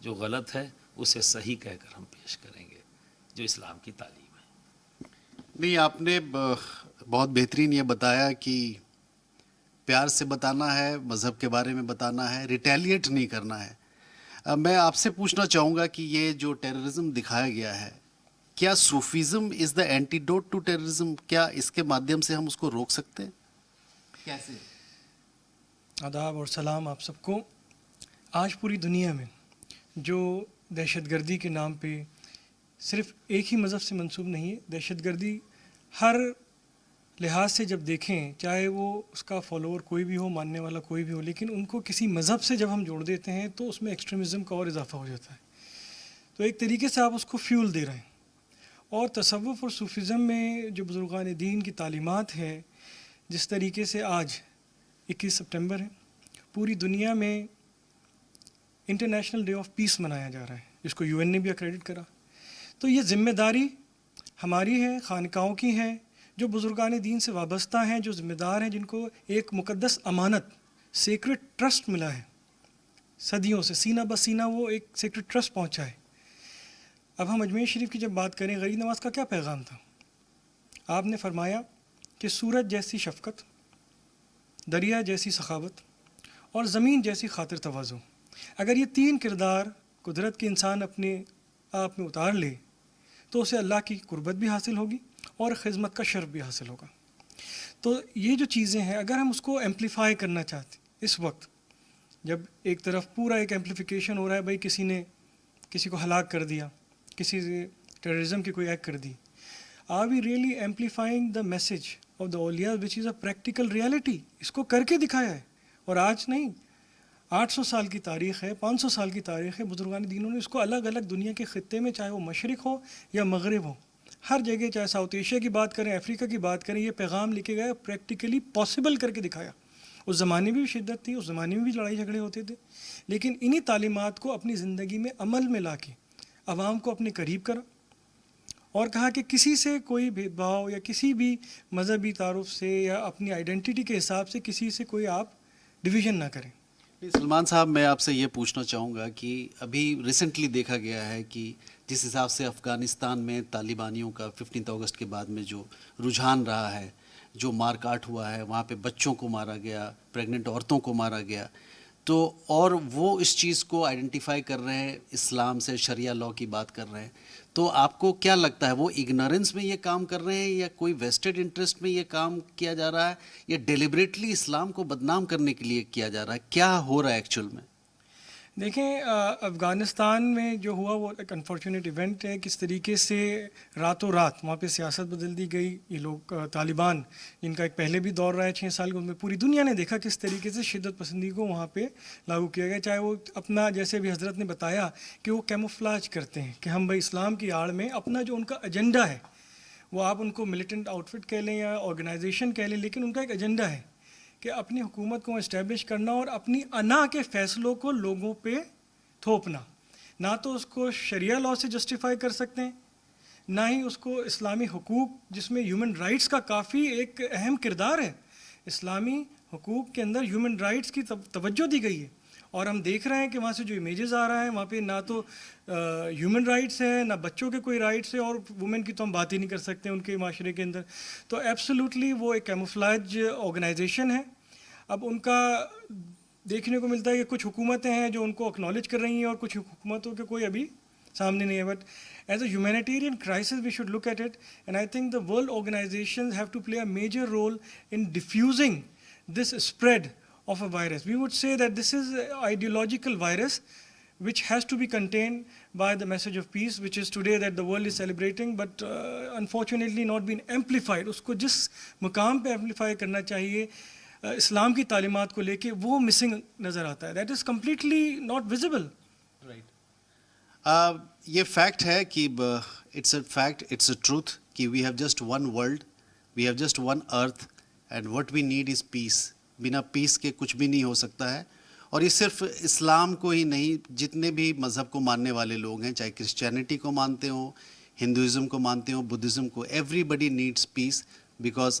جو غلط ہے اسے صحیح کہہ کر ہم پیش کریں گے، جو اسلام کی تعلیم ہے۔ نہیں، آپ نے بہت بہترین یہ بتایا کہ پیار سے بتانا ہے، مذہب کے بارے میں بتانا ہے، ریٹیلیٹ نہیں کرنا ہے۔ میں آپ سے پوچھنا چاہوں گا کہ یہ جو ٹیررزم دکھایا گیا ہے، کیا Sufism is the antidote to terrorism? کیا اس کے مادھیم سے ہم اس کو روک سکتے ہیں؟ کیسے؟ آداب اور سلام آپ سب کو۔ آج پوری دنیا میں جو دہشت گردی کے نام پہ صرف ایک ہی مذہب سے منسوب نہیں ہے، دہشت گردی ہر لحاظ سے جب دیکھیں، چاہے وہ اس کا فالوور کوئی بھی ہو، ماننے والا کوئی بھی ہو، لیکن ان کو کسی مذہب سے جب ہم جوڑ دیتے ہیں تو اس میں ایکسٹریمزم کا اور اضافہ ہو جاتا ہے۔ تو ایک طریقے سے آپ اس کو فیول دے رہے ہیں۔ اور تصوف اور صوفیزم میں جو بزرگان دین کی تعلیمات ہے، جس طریقے سے آج 21 سپٹمبر ہے، پوری دنیا میں انٹرنیشنل ڈے آف پیس منایا جا رہا ہے، جس کو UN نے بھی اکریڈٹ کرا۔ تو یہ ذمہ داری ہماری ہے، خانقاہوں کی ہے، جو بزرگان دین سے وابستہ ہیں، جو ذمہ دار ہیں، جن کو ایک مقدس امانت، سیکرٹ ٹرسٹ ملا ہے صدیوں سے، سینہ بہ سینہ وہ ایک سیکرٹ ٹرسٹ پہنچا ہے۔ اب ہم اجمیر شریف کی جب بات کریں، غریب نواز کا کیا پیغام تھا؟ آپ نے فرمایا کہ سورج جیسی شفقت، دریا جیسی سخاوت اور زمین جیسی خاطر تواضع، اگر یہ 3 کردار قدرت کے انسان اپنے آپ میں اتار لے تو اسے اللہ کی قربت بھی حاصل ہوگی اور خدمت کا شرف بھی حاصل ہوگا۔ تو یہ جو چیزیں ہیں، اگر ہم اس کو ایمپلیفائی کرنا چاہتے ہیں، اس وقت جب ایک طرف پورا ایک ایمپلیفیکیشن ہو رہا ہے، بھائی کسی نے کسی کو ہلاک کر دیا، کسی سے ٹیررزم کی کوئی ایکٹ کر دی، are we really amplifying the message of the اولیاء which is a practical reality? اس کو کر کے دکھایا ہے، اور آج نہیں، 800 سال کی تاریخ ہے، 500 سال کی تاریخ ہے، بزرگان دینوں نے اس کو الگ الگ دنیا کے خطے میں، چاہے وہ مشرق ہو یا مغرب ہو، ہر جگہ، چاہے ساؤتھ ایشیا کی بات کریں، افریقہ کی بات کریں، یہ پیغام لکھے گئے، پریکٹیکلی پاسبل کر کے دکھایا۔ اس زمانے میں بھی شدت تھی، اس زمانے میں بھی لڑائی جھگڑے ہوتے تھے، لیکن انہی تعلیمات کو اپنی زندگی میں عمل میں لا کے عوام کو اپنے قریب کرا، اور کہا کہ کسی سے کوئی بھید بھاؤ یا کسی بھی مذہبی تعارف سے یا اپنی آئیڈینٹی کے حساب سے کسی سے کوئی آپ ڈویژن نہ کریں۔ سلمان صاحب، میں آپ سے یہ پوچھنا چاہوں گا کہ ابھی ریسنٹلی دیکھا گیا ہے کہ جس حساب سے افغانستان میں طالبانیوں کا 15 اگست کے بعد میں جو رجحان رہا ہے، جو مار کاٹ ہوا ہے، وہاں پہ بچوں کو مارا گیا، پریگننٹ عورتوں کو مارا گیا، تو اور وہ اس چیز کو آئیڈینٹیفائی کر رہے ہیں، اسلام سے شریعہ لاء کی بات کر رہے ہیں، تو آپ کو کیا لگتا ہے، وہ اگنورنس میں یہ کام کر رہے ہیں یا کوئی ویسٹڈ انٹرسٹ میں یہ کام کیا جا رہا ہے، یا ڈیلیبریٹلی اسلام کو بدنام کرنے کے لیے کیا جا رہا ہے؟ کیا ہو رہا ہے ایکچوئل میں؟ دیکھیں، افغانستان میں جو ہوا وہ ایک انفارچونیٹ ایونٹ ہے، کس طریقے سے راتوں رات وہاں پہ سیاست بدل دی گئی۔ یہ لوگ طالبان، جن کا ایک پہلے بھی دور رہا ہے 6 سال کے، ان میں پوری دنیا نے دیکھا کس طریقے سے شدت پسندی کو وہاں پہ لاگو کیا گیا، چاہے وہ اپنا، جیسے بھی حضرت نے بتایا کہ وہ کیموفلاج کرتے ہیں کہ ہم بھائی اسلام کی آڑ میں اپنا جو ان کا ایجنڈا ہے، وہ آپ ان کو ملیٹنٹ آؤٹ فٹ کہہ لیں یا آرگنائزیشن کہہ لیں، لیکن ان کا ایک ایجنڈا ہے کہ اپنی حکومت کو اسٹیبلش کرنا اور اپنی انا کے فیصلوں کو لوگوں پہ تھوپنا۔ نہ تو اس کو شریعہ لاء سے جسٹیفائی کر سکتے ہیں، نہ ہی اس کو اسلامی حقوق، جس میں ہیومن رائٹس کا کافی ایک اہم کردار ہے۔ اسلامی حقوق کے اندر ہیومن رائٹس کی توجہ دی گئی ہے، اور ہم دیکھ رہے ہیں کہ وہاں سے جو امیجز آ رہا ہے، وہاں پہ نہ تو ہیومن رائٹس ہے، نہ بچوں کے کوئی رائٹس ہے، اور وومن کی تو ہم بات ہی نہیں کر سکتے ان کے معاشرے کے اندر۔ تو ایبسولوٹلی وہ ایک کیموفلاج آرگنائزیشن ہے۔ اب ان کا دیکھنے کو ملتا ہے کہ کچھ حکومتیں ہیں جو ان کو اکنالج کر رہی ہیں، اور کچھ حکومتوں کے کوئی ابھی سامنے نہیں ہے۔ But as a humanitarian crisis we should look at it, and I think the world organizations have to play a major role in defusing this spread of a virus. We would say that this is an ideological virus which has to be contained by the message of peace, which is today that the world is celebrating, but unfortunately not been amplified. اس کو جس مقام پہ amplify کرنا چاہیے اسلام کی تعلیمات کو لے کے، وہ مسنگ نظر آتا ہے. That is completely not visible. Right. یہ فیکٹ ہے کہ it's a fact, it's a truth کہ we have just one world, we have just one earth, and what we need is peace. بنا پیس کے کچھ بھی نہیں ہو سکتا ہے. اور یہ صرف اسلام کو ہی نہیں، جتنے بھی مذہب کو ماننے والے لوگ ہیں، چاہے کرسچینٹی کو مانتے ہوں، ہندوازم کو مانتے ہوں، بدھزم کو، everybody needs peace, because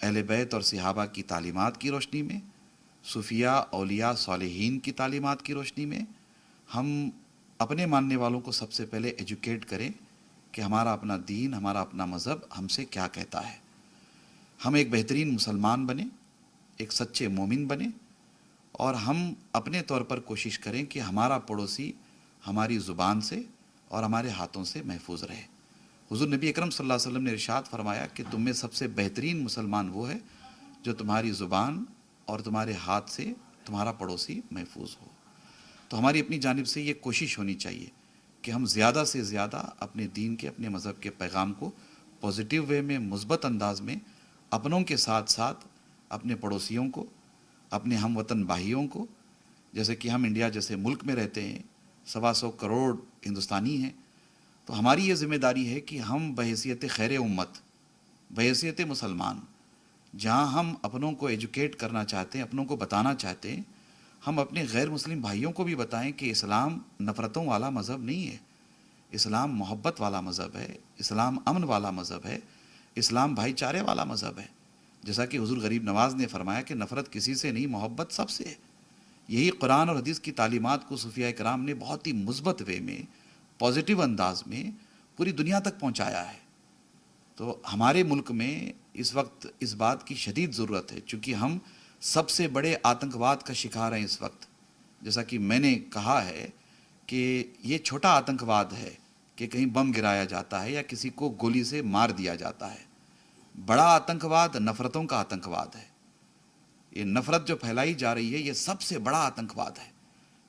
اہل بیت اور صحابہ کی تعلیمات کی روشنی میں، صوفیاء اولیاء صالحین کی تعلیمات کی روشنی میں ہم اپنے ماننے والوں کو سب سے پہلے ایجوکیٹ کریں کہ ہمارا اپنا دین، ہمارا اپنا مذہب ہم سے کیا کہتا ہے. ہم ایک بہترین مسلمان بنیں، ایک سچے مومن بنیں، اور ہم اپنے طور پر کوشش کریں کہ ہمارا پڑوسی ہماری زبان سے اور ہمارے ہاتھوں سے محفوظ رہے. حضور نبی اکرم صلی اللہ علیہ وسلم نے ارشاد فرمایا کہ تم میں سب سے بہترین مسلمان وہ ہے جو تمہاری زبان اور تمہارے ہاتھ سے تمہارا پڑوسی محفوظ ہو. تو ہماری اپنی جانب سے یہ کوشش ہونی چاہیے کہ ہم زیادہ سے زیادہ اپنے دین کے، اپنے مذہب کے پیغام کو پازیٹیو وے میں، مثبت انداز میں اپنوں کے ساتھ ساتھ اپنے پڑوسیوں کو، اپنے ہم وطن بھائیوں کو، جیسے کہ ہم انڈیا جیسے ملک میں رہتے ہیں، 125 کروڑ ہندوستانی ہیں، تو ہماری یہ ذمہ داری ہے کہ ہم بحیثیت خیر امت، بحیثیت مسلمان، جہاں ہم اپنوں کو ایجوکیٹ کرنا چاہتے ہیں، اپنوں کو بتانا چاہتے ہیں، ہم اپنے غیر مسلم بھائیوں کو بھی بتائیں کہ اسلام نفرتوں والا مذہب نہیں ہے، اسلام محبت والا مذہب ہے، اسلام امن والا مذہب ہے، اسلام بھائی چارے والا مذہب ہے. جیسا کہ حضور غریب نواز نے فرمایا کہ نفرت کسی سے نہیں، محبت سب سے ہے. یہی قرآن اور حدیث کی تعلیمات کو صوفیاء کرام نے بہت ہی مثبت وے میں، پازیٹیو انداز میں پوری دنیا تک پہنچایا ہے. تو ہمارے ملک میں اس وقت اس بات کی شدید ضرورت ہے، چونکہ ہم سب سے بڑے آتنکواد کا شکار ہیں اس وقت. جیسا کہ میں نے کہا ہے کہ یہ چھوٹا آتنکواد ہے کہ کہیں بم گرایا جاتا ہے یا کسی کو گولی سے مار دیا جاتا ہے. بڑا آتنکواد نفرتوں کا آتنکواد ہے. یہ نفرت جو پھیلائی جا رہی ہے، یہ سب سے بڑا آتنکواد ہے.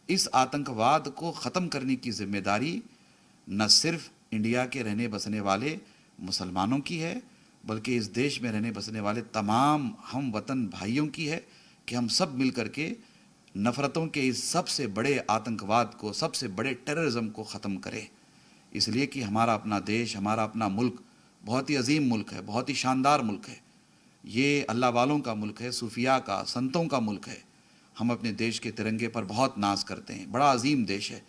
اس آتنکواد کو ختم کرنے کی ذمہ داری نہ صرف انڈیا کے رہنے بسنے والے مسلمانوں کی ہے، بلکہ اس دیش میں رہنے بسنے والے تمام ہم وطن بھائیوں کی ہے کہ ہم سب مل کر کے نفرتوں کے اس سب سے بڑے آتنکواد کو، سب سے بڑے ٹیررزم کو ختم کریں. اس لیے کہ ہمارا اپنا دیش، ہمارا اپنا ملک بہت ہی عظیم ملک ہے، بہت ہی شاندار ملک ہے. یہ اللہ والوں کا ملک ہے، صوفیاء کا، سنتوں کا ملک ہے. ہم اپنے دیش کے ترنگے پر بہت ناز کرتے ہیں، بڑا عظیم دیش ہے.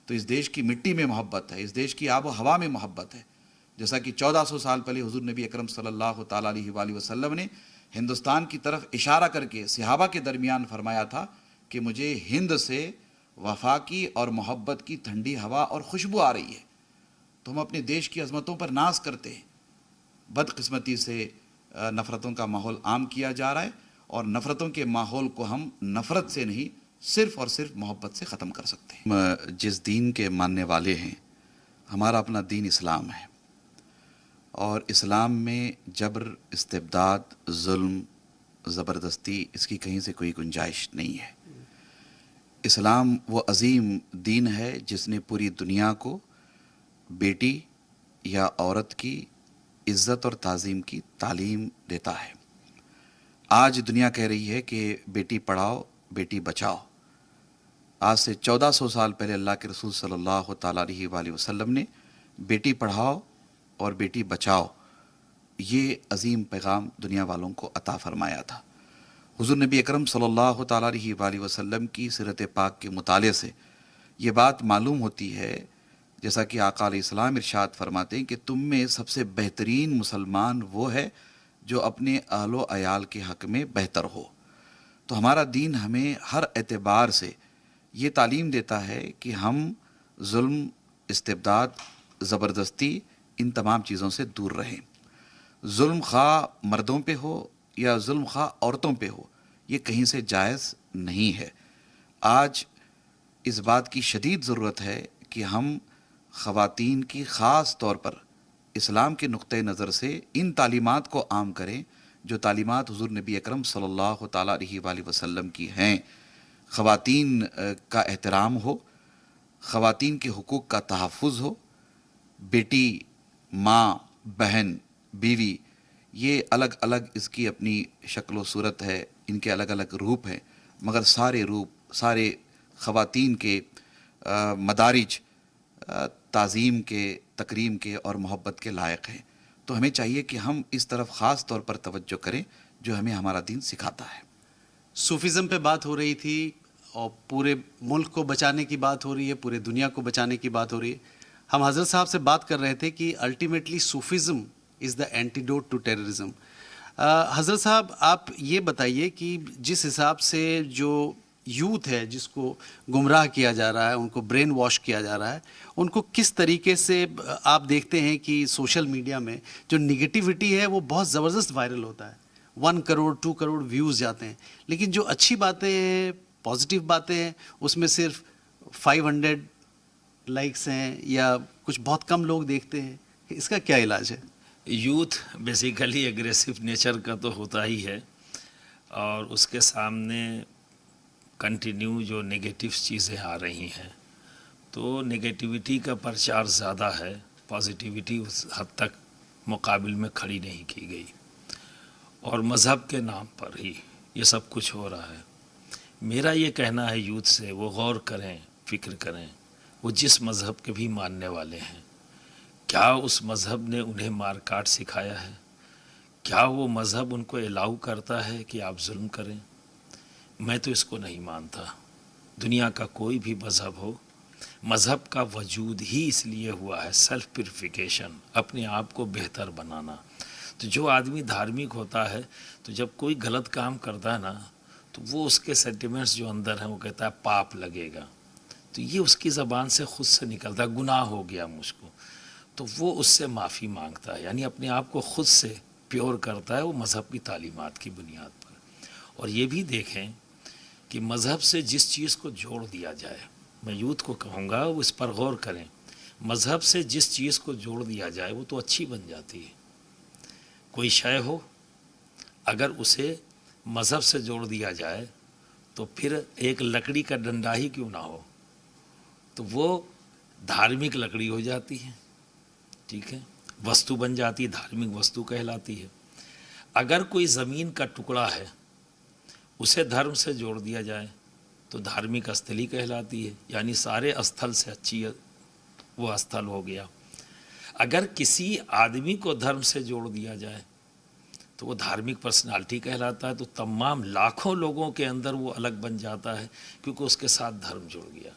تو اس دیش کی مٹی میں محبت ہے، اس دیش کی آب و ہوا میں محبت ہے. جیسا کہ 1400 سال پہلے حضور نبی اکرم صلی اللہ تعالیٰ علیہ وآلہ وسلم نے ہندوستان کی طرف اشارہ کر کے صحابہ کے درمیان فرمایا تھا کہ مجھے ہند سے وفا کی اور محبت کی ٹھنڈی ہوا اور خوشبو آ رہی ہے. تو ہم اپنے دیش کی عظمتوں پر ناز کرتے ہیں. بدقسمتی سے نفرتوں کا ماحول عام کیا جا رہا ہے، اور نفرتوں کے ماحول کو ہم نفرت سے نہیں، صرف اور صرف محبت سے ختم کر سکتے ہیں. ہم جس دین کے ماننے والے ہیں، ہمارا اپنا دین اسلام ہے، اور اسلام میں جبر، استبداد، ظلم، زبردستی، اس کی کہیں سے کوئی گنجائش نہیں ہے. اسلام وہ عظیم دین ہے جس نے پوری دنیا کو بیٹی یا عورت کی عزت اور تعظیم کی تعلیم دیتا ہے. آج دنیا کہہ رہی ہے کہ بیٹی پڑھاؤ، بیٹی بچاؤ. آج سے 1400 سال پہلے اللہ کے رسول صلی اللہ تعالیٰ علیہ وآلہ وسلم نے بیٹی پڑھاؤ اور بیٹی بچاؤ، یہ عظیم پیغام دنیا والوں کو عطا فرمایا تھا. حضور نبی اکرم صلی اللہ تعالیٰ علیہ وآلہ وسلم کی سیرت پاک کے مطالعے سے یہ بات معلوم ہوتی ہے، جیسا کہ آقا علیہ السلام ارشاد فرماتے ہیں کہ تم میں سب سے بہترین مسلمان وہ ہے جو اپنے اہل و عیال کے حق میں بہتر ہو. تو ہمارا دین ہمیں ہر اعتبار سے یہ تعلیم دیتا ہے کہ ہم ظلم، استبداد، زبردستی، ان تمام چیزوں سے دور رہیں. ظلم خواہ مردوں پہ ہو یا ظلم خواہ عورتوں پہ ہو، یہ کہیں سے جائز نہیں ہے. آج اس بات کی شدید ضرورت ہے کہ ہم خواتین کی خاص طور پر اسلام کے نقطہ نظر سے ان تعلیمات کو عام کریں جو تعلیمات حضور نبی اکرم صلی اللہ تعالیٰ علیہ وآلہ وسلم کی ہیں. خواتین کا احترام ہو، خواتین کے حقوق کا تحفظ ہو. بیٹی، ماں، بہن، بیوی، یہ الگ الگ اس کی اپنی شکل و صورت ہے، ان کے الگ الگ روپ ہیں، مگر سارے روپ، سارے خواتین کے مدارج تعظیم کے، تکریم کے اور محبت کے لائق ہیں. تو ہمیں چاہیے کہ ہم اس طرف خاص طور پر توجہ کریں جو ہمیں ہمارا دین سکھاتا ہے. صوفیزم پہ بات ہو رہی تھی اور پورے ملک کو بچانے کی بات ہو رہی ہے، پورے دنیا کو بچانے کی بات ہو رہی ہے. ہم حضرت صاحب سے بات کر رہے تھے کہ ultimately Sufism is the antidote to terrorism. حضرت صاحب آپ یہ بتائیے کہ جس حساب سے جو یوتھ ہے جس کو گمراہ کیا جا رہا ہے، ان کو برین واش کیا جا رہا ہے، ان کو کس طریقے سے آپ دیکھتے ہیں کہ سوشل میڈیا میں جو نگیٹیوٹی ہے وہ بہت زبردست وائرل ہوتا ہے، 1 کروڑ 2 کروڑ ویوز جاتے ہیں، لیکن جو اچھی باتیں ہیں، پازیٹیو باتیں ہیں، اس میں صرف 500 لائکس ہیں یا کچھ بہت کم لوگ دیکھتے ہیں. اس کا کیا علاج ہے؟ یوتھ بیسیکلی ایگریسو نیچر کا تو ہوتا ہی ہے، اور اس کے سامنے کنٹینیو جو نگیٹو چیزیں آ رہی ہیں تو نگیٹیوٹی کا پرچار زیادہ ہے، پازیٹیوٹی اس حد تک مقابل میں کھڑی نہیں کی گئی، اور مذہب کے نام پر ہی یہ سب کچھ ہو رہا ہے. میرا یہ کہنا ہے یوتھ سے وہ غور کریں، فکر کریں، وہ جس مذہب کے بھی ماننے والے ہیں، کیا اس مذہب نے انہیں مار کاٹ سکھایا ہے؟ کیا وہ مذہب ان کو الاؤ کرتا ہے کہ آپ ظلم کریں؟ میں تو اس کو نہیں مانتا. دنیا کا کوئی بھی مذہب ہو، مذہب کا وجود ہی اس لیے ہوا ہے سیلف پیوریفیکیشن، اپنے آپ کو بہتر بنانا. تو جو آدمی دھارمک ہوتا ہے تو جب کوئی غلط کام کرتا ہے نا تو وہ اس کے سینٹیمنٹس جو اندر ہیں وہ کہتا ہے پاپ لگے گا، تو یہ اس کی زبان سے خود سے نکلتا ہے، گناہ ہو گیا مجھ کو، تو وہ اس سے معافی مانگتا ہے، یعنی اپنے آپ کو خود سے پیور کرتا ہے وہ مذہب کی تعلیمات کی بنیاد پر. اور یہ بھی دیکھیں کہ مذہب سے جس چیز کو جوڑ دیا جائے، میں یوتھ کو کہوں گا وہ اس پر غور کریں، مذہب سے جس چیز کو جوڑ دیا جائے وہ تو اچھی بن جاتی ہے. کوئی شے ہو اگر اسے مذہب سے جوڑ دیا جائے تو پھر ایک لکڑی کا ڈنڈا ہی کیوں نہ ہو تو وہ دھارمک لکڑی ہو جاتی ہے، ٹھیک ہے، وستو بن جاتی ہے، دھارمک وستو کہلاتی ہے. اگر کوئی زمین کا ٹکڑا ہے اسے دھرم سے جوڑ دیا جائے تو دھارمک استھلی کہلاتی ہے، یعنی سارے استھل سے اچھی وہ استھل ہو گیا. اگر کسی آدمی کو دھرم سے جوڑ دیا جائے تو وہ دھارمک پرسنالٹی کہلاتا ہے. تو تمام لاکھوں لوگوں کے اندر وہ الگ بن جاتا ہے کیونکہ اس کے ساتھ دھرم جڑ گیا.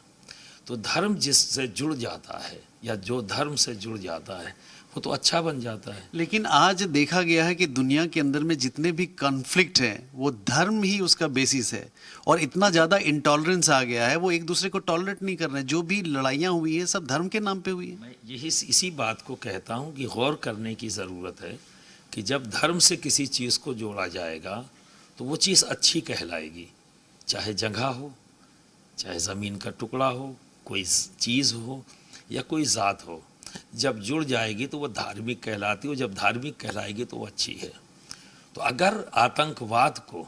تو دھرم جس سے جڑ جاتا ہے یا جو دھرم سے جڑ جاتا ہے وہ تو اچھا بن جاتا ہے. لیکن آج دیکھا گیا ہے کہ دنیا کے اندر میں جتنے بھی کنفلکٹ ہیں وہ دھرم ہی اس کا بیسس ہے، اور اتنا زیادہ انٹالرنس آ گیا ہے، وہ ایک دوسرے کو ٹالریٹ نہیں کر رہے ہیں. جو بھی لڑائیاں ہوئی ہیں سب دھرم کے نام پہ ہوئی ہیں. میں اسی بات کو کہتا ہوں کہ غور کرنے کی ضرورت ہے کہ جب دھرم سے کسی چیز کو جوڑا جائے گا تو وہ چیز اچھی کہلائے گی، چاہے جگہ ہو، چاہے زمین کا ٹکڑا ہو، کوئی چیز ہو یا کوئی ذات ہو. جب جڑ جائے گی تو وہ دھارمک کہلاتی ہے، اور جب دھارمک کہلائے گی تو وہ اچھی ہے. تو اگر آتنکواد کو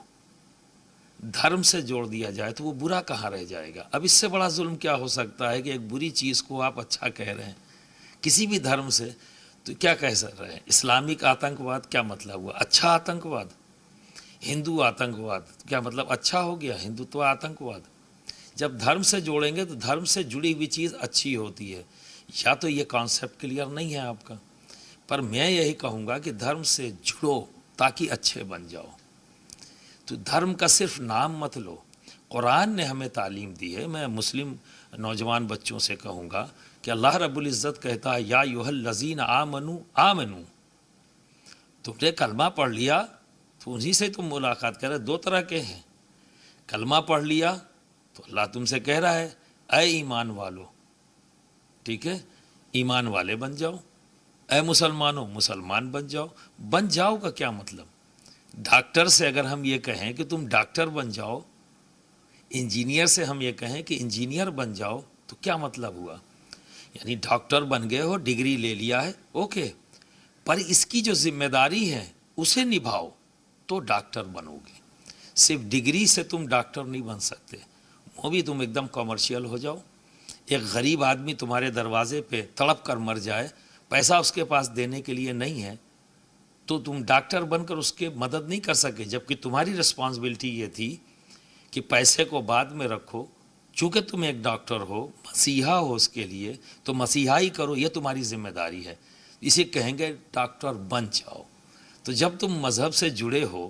دھرم سے جوڑ دیا جائے تو وہ برا کہاں رہ جائے گا؟ اب اس سے بڑا ظلم کیا ہو سکتا ہے کہ ایک بری چیز کو آپ اچھا کہہ رہے ہیں کسی بھی دھرم سے؟ تو کیا کہہ رہے ہیں؟ اسلامک آتنکواد کیا مطلب ہوا؟ اچھا آتنکواد. ہندو آتنکواد کیا مطلب؟ اچھا ہو گیا ہندوتو آتنکواد. جب دھرم سے جوڑیں گے تو دھرم سے جڑی ہوئی چیز اچھی ہوتی ہے. یا تو یہ کانسیپٹ کلیئر نہیں ہے آپ کا، پر میں یہی کہوں گا کہ دھرم سے جڑو تاکہ اچھے بن جاؤ. تو دھرم کا صرف نام مت لو. قرآن نے ہمیں تعلیم دی ہے. میں مسلم نوجوان بچوں سے کہوں گا کہ اللہ رب العزت کہتا ہے یا ایھا الذین آمنوا آمنوا. تم نے کلمہ پڑھ لیا تو انہی سے تم ملاقات کر رہے. دو طرح کے ہیں، کلمہ پڑھ لیا تو اللہ تم سے کہہ رہا ہے اے ایمان والو، ٹھیک ہے، ایمان والے بن جاؤ. اے مسلمانوں، مسلمان بن جاؤ. بن جاؤ کا کیا مطلب؟ ڈاکٹر سے اگر ہم یہ کہیں کہ تم ڈاکٹر بن جاؤ، انجینئر سے ہم یہ کہیں کہ انجینئر بن جاؤ، تو کیا مطلب ہوا؟ یعنی ڈاکٹر بن گئے ہو، ڈگری لے لیا ہے، اوکے، پر اس کی جو ذمہ داری ہے اسے نبھاؤ تو ڈاکٹر بنو گے. صرف ڈگری سے تم ڈاکٹر نہیں بن سکتے. وہ بھی تم ایک دم کامرشیل ہو جاؤ. ایک غریب آدمی تمہارے دروازے پہ تڑپ کر مر جائے، پیسہ اس کے پاس دینے کے لیے نہیں ہے، تو تم ڈاکٹر بن کر اس کے مدد نہیں کر سکے، جبکہ تمہاری رسپانسبلٹی یہ تھی کہ پیسے کو بعد میں رکھو. چونکہ تم ایک ڈاکٹر ہو، مسیحا ہو، اس کے لیے تو مسیحائی کرو، یہ تمہاری ذمہ داری ہے. اسے کہیں گے ڈاکٹر بن جاؤ. تو جب تم مذہب سے جڑے ہو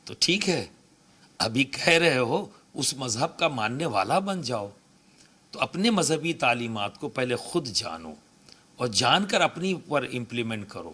تو ٹھیک ہے، ابھی کہہ رہے ہو اس مذہب کا ماننے والا بن جاؤ. تو اپنے مذہبی تعلیمات کو پہلے خود جانو اور جان کر اپنی پر امپلیمنٹ کرو.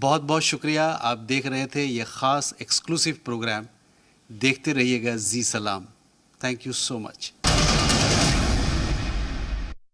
بہت بہت شکریہ. آپ دیکھ رہے تھے یہ خاص ایکسکلوسیو پروگرام. دیکھتے رہیے گا زی سلام. Thank you so much.